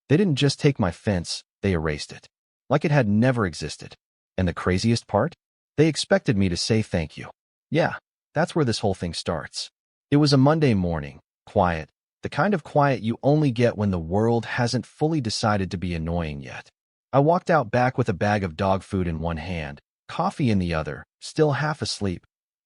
They didn't just take my fence, they erased it. Like it had never existed. And the craziest part? They expected me to say thank you. Yeah, that's where this whole thing starts. It was a Monday morning, quiet, the kind of quiet you only get when the world hasn't fully decided to be annoying yet. I walked out back with a bag of dog food in one hand, coffee in the other, still half asleep.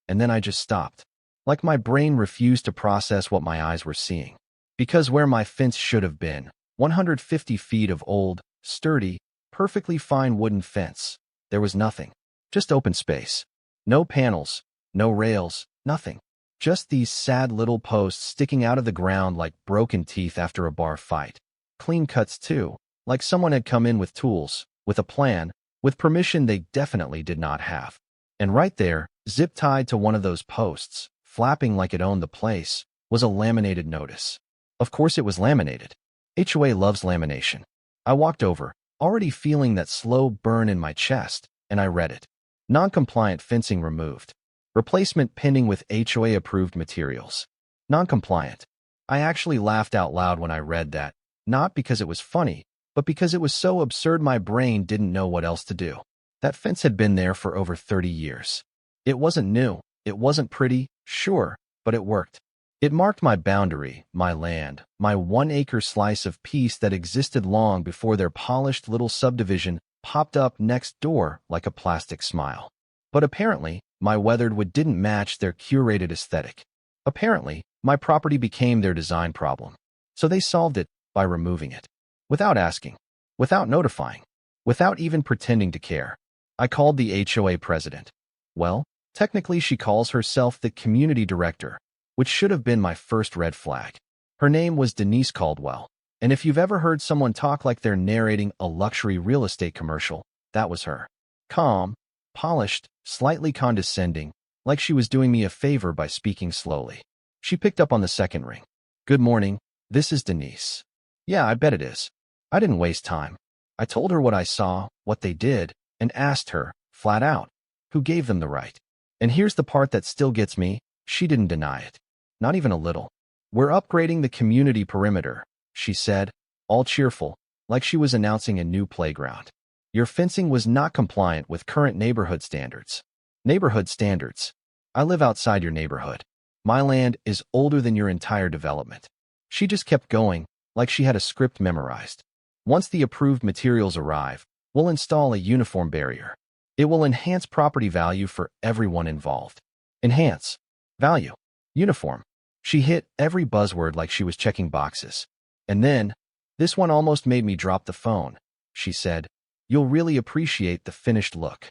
And then I just stopped. Like my brain refused to process what my eyes were seeing. Because where my fence should have been, 150 feet of old, sturdy, perfectly fine wooden fence, there was nothing. Just open space. No panels, no rails, nothing. Just these sad little posts sticking out of the ground like broken teeth after a bar fight. Clean cuts too, like someone had come in with tools, with a plan, with permission they definitely did not have. And right there, zip-tied to one of those posts, flapping like it owned the place, was a laminated notice. Of course it was laminated. HOA loves lamination. I walked over, already feeling that slow burn in my chest, and I read it. Non-compliant fencing removed. Replacement pinning with HOA-approved materials. Non-compliant. I actually laughed out loud when I read that, not because it was funny, but because it was so absurd my brain didn't know what else to do. That fence had been there for over 30 years. It wasn't new, it wasn't pretty, sure, but it worked. It marked my boundary, my land, my 1-acre slice of peace that existed long before their polished little subdivision popped up next door like a plastic smile. But apparently, my weathered wood didn't match their curated aesthetic. Apparently, my property became their design problem. So they solved it by removing it. Without asking, without notifying, without even pretending to care. I called the HOA president. Well, technically she calls herself the community director, which should have been my first red flag. Her name was Denise Caldwell, and if you've ever heard someone talk like they're narrating a luxury real estate commercial, that was her. Calm, polished, slightly condescending, like she was doing me a favor by speaking slowly. She picked up on the second ring. Good morning, this is Denise. Yeah, I bet it is. I didn't waste time. I told her what I saw, what they did, and asked her, flat out, who gave them the right. And here's the part that still gets me, she didn't deny it. Not even a little. We're upgrading the community perimeter, she said, all cheerful, like she was announcing a new playground. Your fencing was not compliant with current neighborhood standards. Neighborhood standards. I live outside your neighborhood. My land is older than your entire development. She just kept going, like she had a script memorized. Once the approved materials arrive, we'll install a uniform barrier. It will enhance property value for everyone involved. Enhance. Value. Uniform. She hit every buzzword like she was checking boxes. And then, this one almost made me drop the phone. She said, you'll really appreciate the finished look.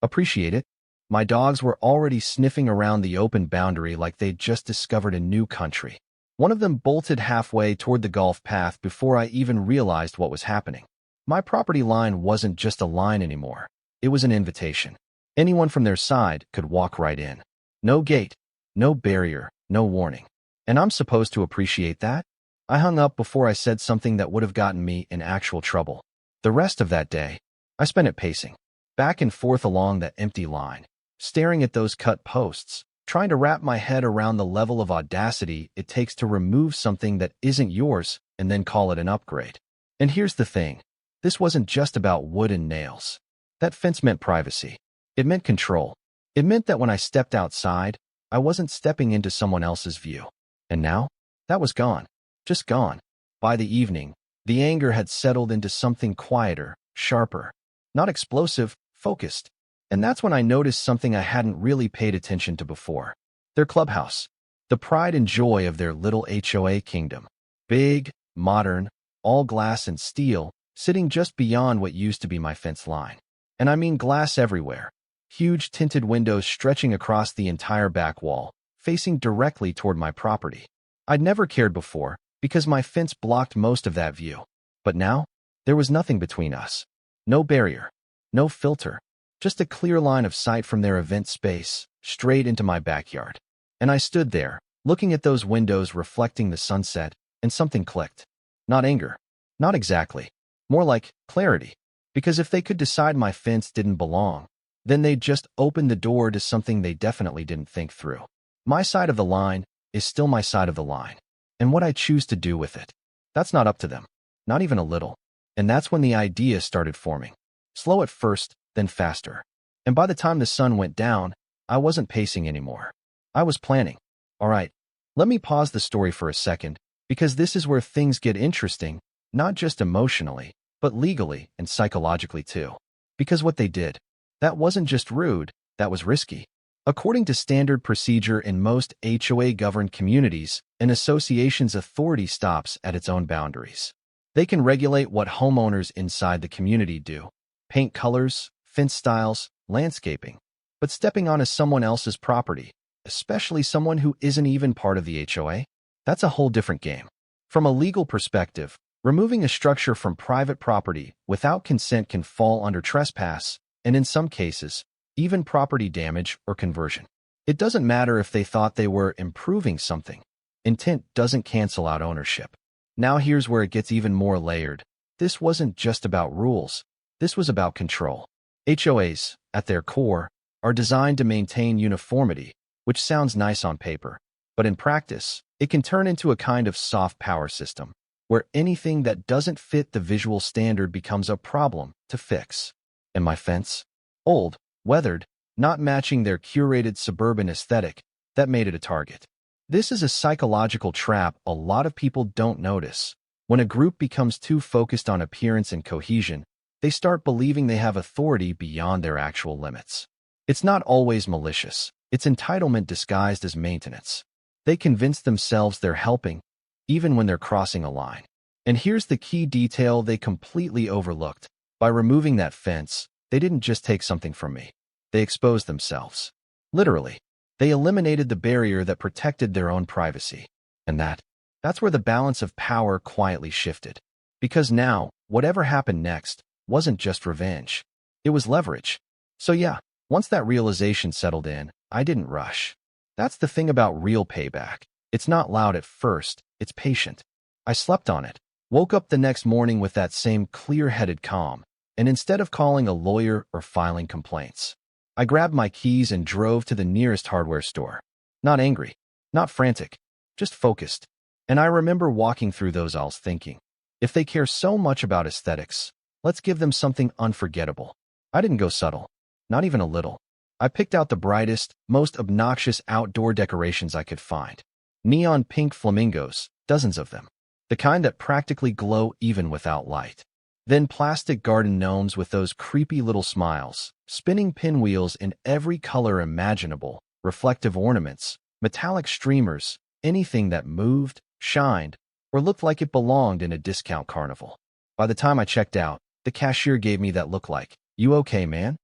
Appreciate it? My dogs were already sniffing around the open boundary like they'd just discovered a new country. One of them bolted halfway toward the golf path before I even realized what was happening. My property line wasn't just a line anymore. It was an invitation. Anyone from their side could walk right in. No gate, no barrier, no warning. And I'm supposed to appreciate that? I hung up before I said something that would have gotten me in actual trouble. The rest of that day, I spent it pacing, back and forth along that empty line, staring at those cut posts, trying to wrap my head around the level of audacity it takes to remove something that isn't yours and then call it an upgrade. And here's the thing. This wasn't just about wood and nails. That fence meant privacy. It meant control. It meant that when I stepped outside, I wasn't stepping into someone else's view. And now, that was gone. Just gone. By the evening, the anger had settled into something quieter, sharper. Not explosive, focused. And that's when I noticed something I hadn't really paid attention to before. Their clubhouse. The pride and joy of their little HOA kingdom. Big, modern, all glass and steel, sitting just beyond what used to be my fence line. And I mean glass everywhere. Huge tinted windows stretching across the entire back wall, facing directly toward my property. I'd never cared before, because my fence blocked most of that view. But now, there was nothing between us. No barrier. No filter. Just a clear line of sight from their event space, straight into my backyard. And I stood there, looking at those windows reflecting the sunset, and something clicked. Not anger. Not exactly. More like clarity. Because if they could decide my fence didn't belong, then they'd just open the door to something they definitely didn't think through. My side of the line is still my side of the line. And what I choose to do with it, that's not up to them. not even a little. And that's when the idea started forming. Slow at first, then faster. And by the time the sun went down, I wasn't pacing anymore. I was planning. All right, let me pause the story for a second, because this is where things get interesting, not just emotionally, but legally and psychologically too. Because what they did, that wasn't just rude, that was risky. According to standard procedure in most HOA-governed communities, an association's authority stops at its own boundaries. They can regulate what homeowners inside the community do, paint colors, fence styles, landscaping. But stepping onto someone else's property, especially someone who isn't even part of the HOA, that's a whole different game. From a legal perspective, removing a structure from private property without consent can fall under trespass, and in some cases, even property damage or conversion. It doesn't matter if they thought they were improving something. Intent doesn't cancel out ownership. Now here's where it gets even more layered. This wasn't just about rules. This was about control. HOAs, at their core, are designed to maintain uniformity, which sounds nice on paper. But in practice, it can turn into a kind of soft power system, where anything that doesn't fit the visual standard becomes a problem to fix. And my fence? Old, weathered, not matching their curated suburban aesthetic, that made it a target. This is a psychological trap a lot of people don't notice. When a group becomes too focused on appearance and cohesion, they start believing they have authority beyond their actual limits. It's not always malicious. It's entitlement disguised as maintenance. They convince themselves they're helping, even when they're crossing a line. And here's the key detail they completely overlooked. By removing that fence, they didn't just take something from me. They exposed themselves. Literally, they eliminated the barrier that protected their own privacy. And that's where the balance of power quietly shifted. Because now, whatever happened next wasn't just revenge. It was leverage. So yeah, once that realization settled in, I didn't rush. That's the thing about real payback. It's not loud at first, it's patient. I slept on it, woke up the next morning with that same clear-headed calm, and instead of calling a lawyer or filing complaints, I grabbed my keys and drove to the nearest hardware store. Not angry, not frantic, just focused. And I remember walking through those aisles thinking, if they care so much about aesthetics, let's give them something unforgettable. I didn't go subtle, not even a little. I picked out the brightest, most obnoxious outdoor decorations I could find. Neon pink flamingos, dozens of them. The kind that practically glow even without light. Then plastic garden gnomes with those creepy little smiles, spinning pinwheels in every color imaginable, reflective ornaments, metallic streamers, anything that moved, shined, or looked like it belonged in a discount carnival. By the time I checked out, the cashier gave me that look like, "You okay, man?"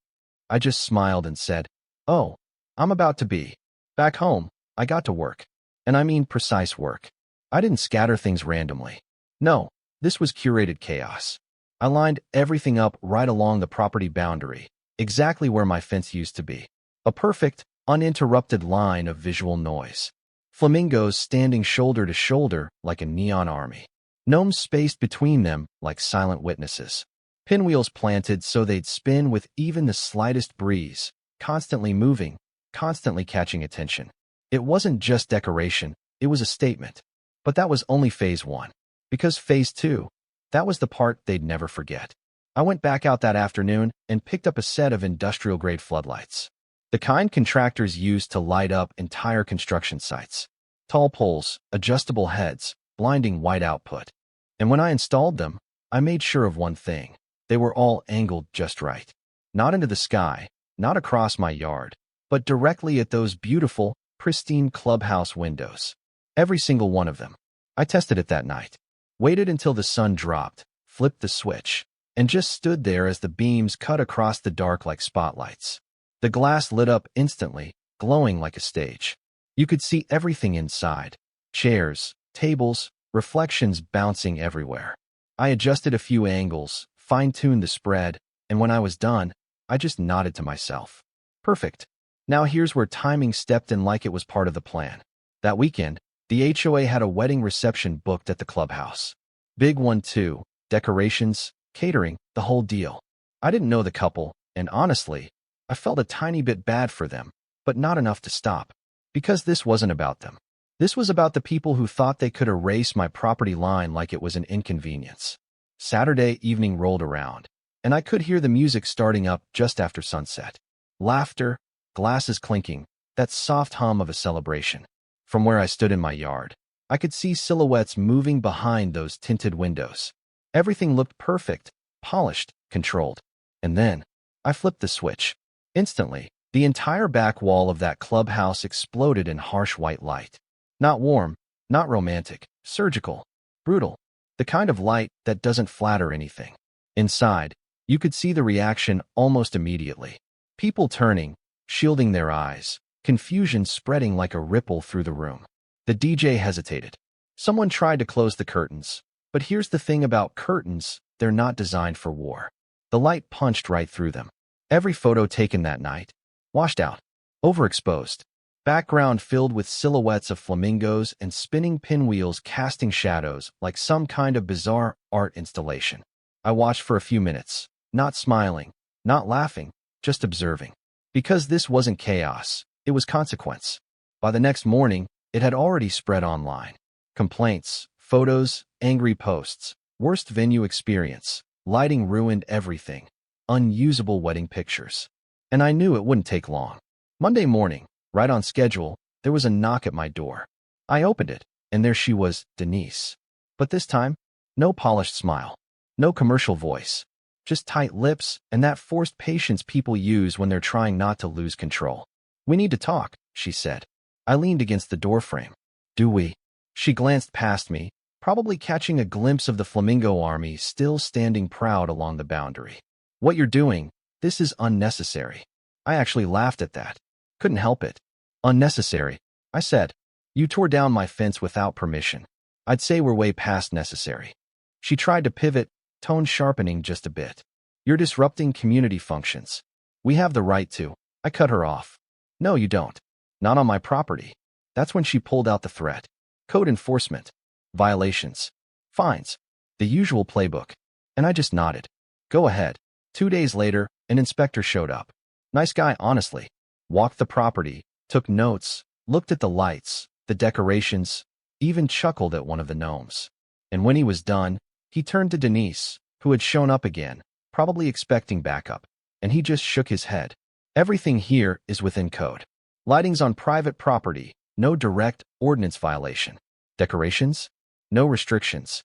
I just smiled and said, "Oh, I'm about to be." Back home, I got to work. And I mean precise work. I didn't scatter things randomly. No, this was curated chaos. I lined everything up right along the property boundary, exactly where my fence used to be. A perfect, uninterrupted line of visual noise. Flamingos standing shoulder to shoulder like a neon army. Gnomes spaced between them like silent witnesses. Pinwheels planted so they'd spin with even the slightest breeze, constantly moving, constantly catching attention. It wasn't just decoration, it was a statement. But that was only phase 1. Because phase 2, that was the part they'd never forget. I went back out that afternoon and picked up a set of industrial-grade floodlights. The kind contractors used to light up entire construction sites. Tall poles, adjustable heads, blinding white output. And when I installed them, I made sure of one thing. They were all angled just right. Not into the sky, not across my yard, but directly at those beautiful, pristine clubhouse windows. Every single one of them. I tested it that night. Waited until the sun dropped, flipped the switch, and just stood there as the beams cut across the dark like spotlights. The glass lit up instantly, glowing like a stage. You could see everything inside. Chairs, tables, reflections bouncing everywhere. I adjusted a few angles, fine-tuned the spread, and when I was done, I just nodded to myself. Perfect. Now here's where timing stepped in like it was part of the plan. That weekend, the HOA had a wedding reception booked at the clubhouse. Big one too, decorations, catering, the whole deal. I didn't know the couple, and honestly, I felt a tiny bit bad for them, but not enough to stop. Because this wasn't about them. This was about the people who thought they could erase my property line like it was an inconvenience. Saturday evening rolled around, and I could hear the music starting up just after sunset. Laughter, glasses clinking, that soft hum of a celebration. From where I stood in my yard, I could see silhouettes moving behind those tinted windows. Everything looked perfect, polished, controlled. And then, I flipped the switch. Instantly, the entire back wall of that clubhouse exploded in harsh white light. Not warm, not romantic, surgical, brutal. The kind of light that doesn't flatter anything. Inside, you could see the reaction almost immediately. People turning, shielding their eyes, confusion spreading like a ripple through the room. The DJ hesitated. Someone tried to close the curtains, but here's the thing about curtains, they're not designed for war. The light punched right through them. Every photo taken that night, washed out, overexposed. Background filled with silhouettes of flamingos and spinning pinwheels casting shadows like some kind of bizarre art installation. I watched for a few minutes, not smiling, not laughing, just observing. Because this wasn't chaos, it was consequence. By the next morning, it had already spread online. Complaints, photos, angry posts, worst venue experience, lighting ruined everything, unusable wedding pictures. And I knew it wouldn't take long. Monday morning, right on schedule, there was a knock at my door. I opened it, and there she was, Denise. But this time, no polished smile, no commercial voice, just tight lips and that forced patience people use when they're trying not to lose control. "We need to talk," she said. I leaned against the doorframe. "Do we?" She glanced past me, probably catching a glimpse of the flamingo army still standing proud along the boundary. "What you're doing, this is unnecessary." I actually laughed at that. Couldn't help it. "Unnecessary," I said. "You tore down my fence without permission. I'd say we're way past necessary." She tried to pivot, tone sharpening just a bit. "You're disrupting community functions. We have the right to." I cut her off. "No, you don't. Not on my property." That's when she pulled out the threat. "Code enforcement. Violations. Fines. The usual playbook." And I just nodded. "Go ahead." 2 days later, an inspector showed up. Nice guy, honestly. Walked the property, took notes, looked at the lights, the decorations, even chuckled at one of the gnomes. And when he was done, he turned to Denise, who had shown up again, probably expecting backup, and he just shook his head. "Everything here is within code. Lighting's on private property, no direct ordinance violation. Decorations? No restrictions."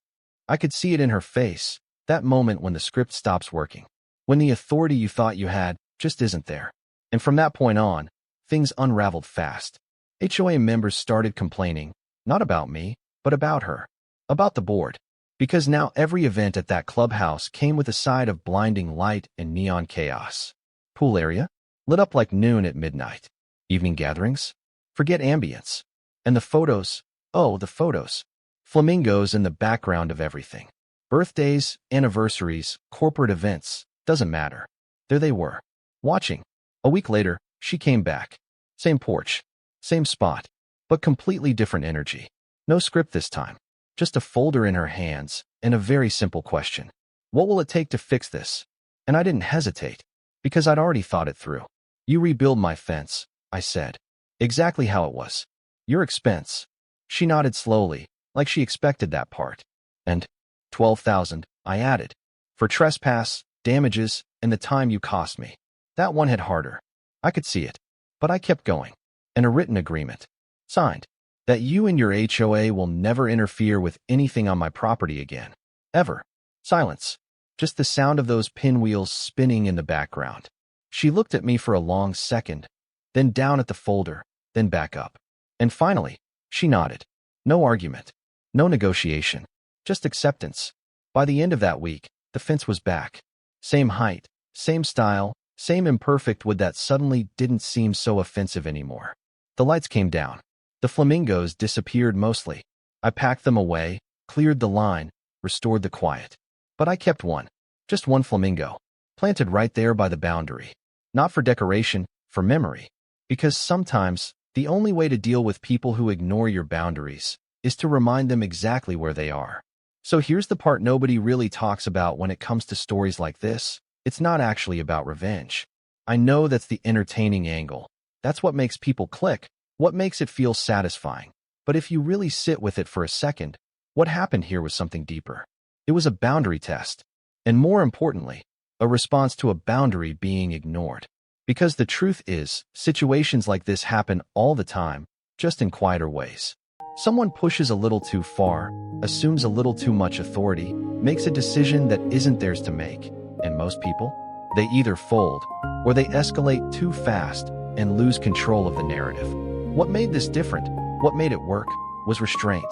I could see it in her face, that moment when the script stops working. When the authority you thought you had just isn't there. And from that point on, things unraveled fast. HOA members started complaining, not about me, but about her, about the board. Because now every event at that clubhouse came with a side of blinding light and neon chaos. Pool area? Lit up like noon at midnight. Evening gatherings? Forget ambience. And the photos? Oh, the photos. Flamingos in the background of everything. Birthdays, anniversaries, corporate events, doesn't matter. There they were, watching. A week later, she came back. Same porch, same spot, but completely different energy. No script this time, just a folder in her hands and a very simple question. "What will it take to fix this?" And I didn't hesitate, because I'd already thought it through. "You rebuild my fence," I said. "Exactly how it was. Your expense." She nodded slowly, like she expected that part. "And 12,000, I added. "For trespass, damages, and the time you cost me." That one hit harder. I could see it. But I kept going. "And a written agreement. Signed. That you and your HOA will never interfere with anything on my property again. Ever." Silence. Just the sound of those pinwheels spinning in the background. She looked at me for a long second, then down at the folder, then back up. And finally, she nodded. No argument. No negotiation. Just acceptance. By the end of that week, the fence was back. Same height, same style, same imperfect wood that suddenly didn't seem so offensive anymore. The lights came down. The flamingos disappeared mostly. I packed them away, cleared the line, restored the quiet. But I kept one. Just one flamingo. Planted right there by the boundary. Not for decoration, for memory. Because sometimes, the only way to deal with people who ignore your boundaries is to remind them exactly where they are. So here's the part nobody really talks about when it comes to stories like this. It's not actually about revenge. I know that's the entertaining angle. That's what makes people click, what makes it feel satisfying. But if you really sit with it for a second, what happened here was something deeper. It was a boundary test. And more importantly, a response to a boundary being ignored. Because the truth is, situations like this happen all the time, just in quieter ways. Someone pushes a little too far, assumes a little too much authority, makes a decision that isn't theirs to make. And most people, they either fold or they escalate too fast and lose control of the narrative. What made this different, what made it work, was restraint.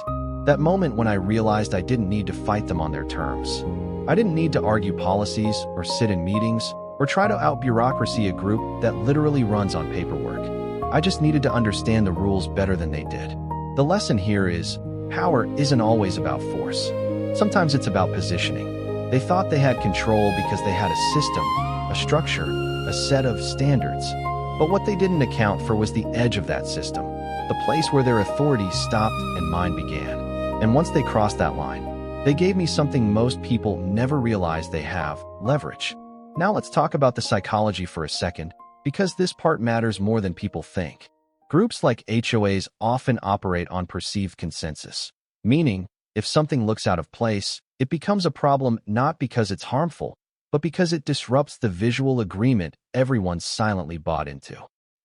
That moment when I realized I didn't need to fight them on their terms. I didn't need to argue policies or sit in meetings or try to out-bureaucracy a group that literally runs on paperwork. I just needed to understand the rules better than they did. The lesson here is, power isn't always about force. Sometimes it's about positioning. They thought they had control because they had a system, a structure, a set of standards. But what they didn't account for was the edge of that system, the place where their authority stopped and mine began. And once they crossed that line, they gave me something most people never realize they have: leverage. Now let's talk about the psychology for a second, because this part matters more than people think. Groups like HOAs often operate on perceived consensus, meaning, if something looks out of place, it becomes a problem not because it's harmful, but because it disrupts the visual agreement everyone's silently bought into.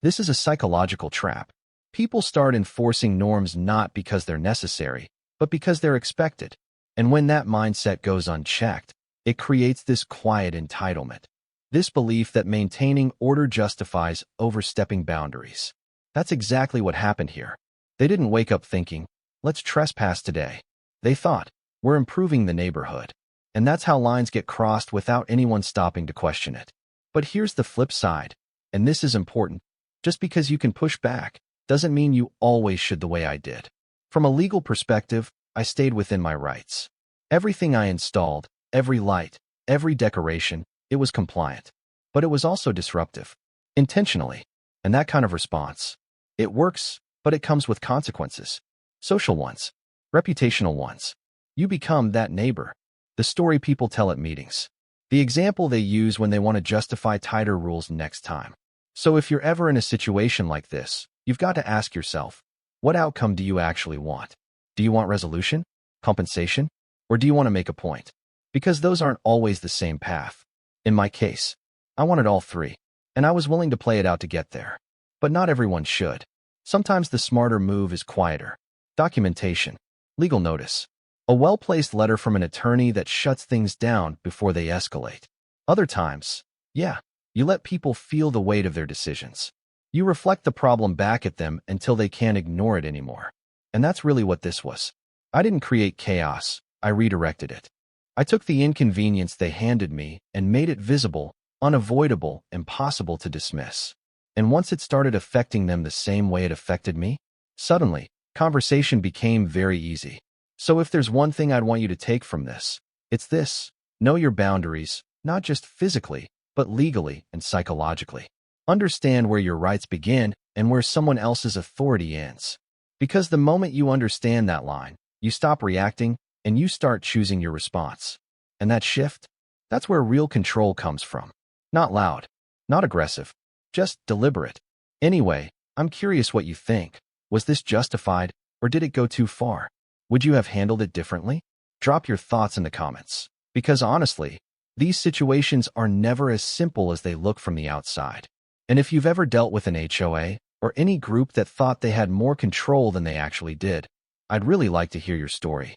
This is a psychological trap. People start enforcing norms not because they're necessary, but because they're expected. And when that mindset goes unchecked, it creates this quiet entitlement. This belief that maintaining order justifies overstepping boundaries. That's exactly what happened here. They didn't wake up thinking, let's trespass today. They thought, we're improving the neighborhood. And that's how lines get crossed without anyone stopping to question it. But here's the flip side, and this is important. Just because you can push back doesn't mean you always should the way I did. From a legal perspective, I stayed within my rights. Everything I installed, every light, every decoration, it was compliant. But it was also disruptive. Intentionally. And that kind of response, it works, but it comes with consequences. Social ones. Reputational ones. You become that neighbor. The story people tell at meetings. The example they use when they want to justify tighter rules next time. So if you're ever in a situation like this, you've got to ask yourself, what outcome do you actually want? Do you want resolution, compensation, or do you want to make a point? Because those aren't always the same path. In my case, I wanted all three, and I was willing to play it out to get there. But not everyone should. Sometimes the smarter move is quieter. Documentation, legal notice, a well-placed letter from an attorney that shuts things down before they escalate. Other times, you let people feel the weight of their decisions. You reflect the problem back at them until they can't ignore it anymore. And that's really what this was. I didn't create chaos, I redirected it. I took the inconvenience they handed me and made it visible, unavoidable, impossible to dismiss. And once it started affecting them the same way it affected me, suddenly, conversation became very easy. So if there's one thing I'd want you to take from this, it's this: know your boundaries, not just physically, but legally and psychologically. Understand where your rights begin and where someone else's authority ends. Because the moment you understand that line, you stop reacting and you start choosing your response. And that shift, that's where real control comes from. Not loud, not aggressive, just deliberate. Anyway, I'm curious what you think. Was this justified, or did it go too far? Would you have handled it differently? Drop your thoughts in the comments. Because honestly, these situations are never as simple as they look from the outside. And if you've ever dealt with an HOA or any group that thought they had more control than they actually did, I'd really like to hear your story.